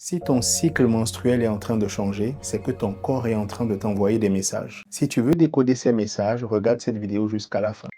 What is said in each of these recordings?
Si ton cycle menstruel est en train de changer, c'est que ton corps est en train de t'envoyer des messages. Si tu veux décoder ces messages, regarde cette vidéo jusqu'à la fin.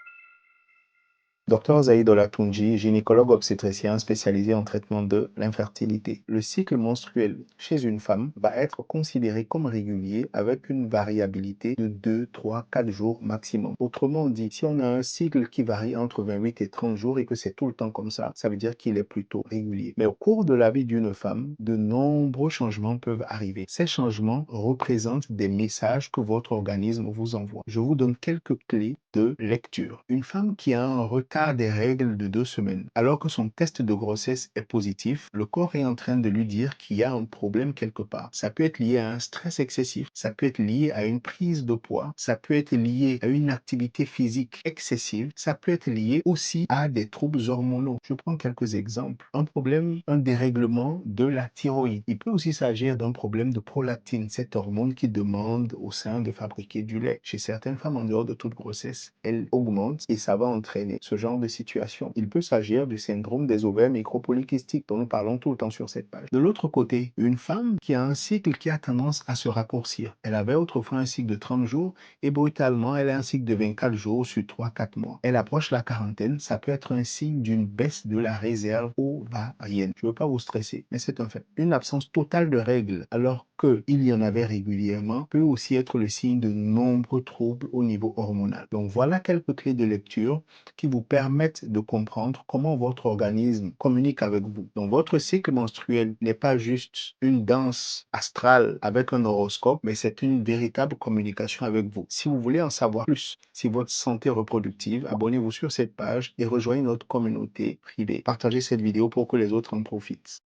Dr Zaid Olatunji, gynécologue obstétricien spécialisé en traitement de l'infertilité. Le cycle menstruel chez une femme va être considéré comme régulier avec une variabilité de 2, 3, 4 jours maximum. Autrement dit, si on a un cycle qui varie entre 28 et 30 jours et que c'est tout le temps comme ça veut dire qu'il est plutôt régulier. Mais au cours de la vie d'une femme, de nombreux changements peuvent arriver. Ces changements représentent des messages que votre organisme vous envoie. Je vous donne quelques clés de lecture. Une femme qui a un retard des règles de 2 semaines, alors que son test de grossesse est positif, le corps est en train de lui dire qu'il y a un problème quelque part. Ça peut être lié à un stress excessif, ça peut être lié à une prise de poids, ça peut être lié à une activité physique excessive, ça peut être lié aussi à des troubles hormonaux. Je prends quelques exemples. Un problème, un dérèglement de la thyroïde. Il peut aussi s'agir d'un problème de prolactine, cette hormone qui demande au sein de fabriquer du lait. Chez certaines femmes, en dehors de toute grossesse, elle augmente et ça va entraîner ce genre de situation. Il peut s'agir du syndrome des ovaires micropolykystiques dont nous parlons tout le temps sur cette page. De l'autre côté, une femme qui a un cycle qui a tendance à se raccourcir. Elle avait autrefois un cycle de 30 jours et brutalement, elle a un cycle de 24 jours sur 3-4 mois. Elle approche la quarantaine, ça peut être un signe d'une baisse de la réserve ovarienne. Je ne veux pas vous stresser, mais c'est un fait. Une absence totale de règles, alors qu'il y en avait régulièrement, peut aussi être le signe de nombreux troubles au niveau hormonal. Donc voilà quelques clés de lecture qui vous permettent de comprendre comment votre organisme communique avec vous. Donc votre cycle menstruel n'est pas juste une danse astrale avec un horoscope, mais c'est une véritable communication avec vous. Si vous voulez en savoir plus sur votre santé reproductive, abonnez-vous sur cette page et rejoignez notre communauté privée. Partagez cette vidéo pour que les autres en profitent.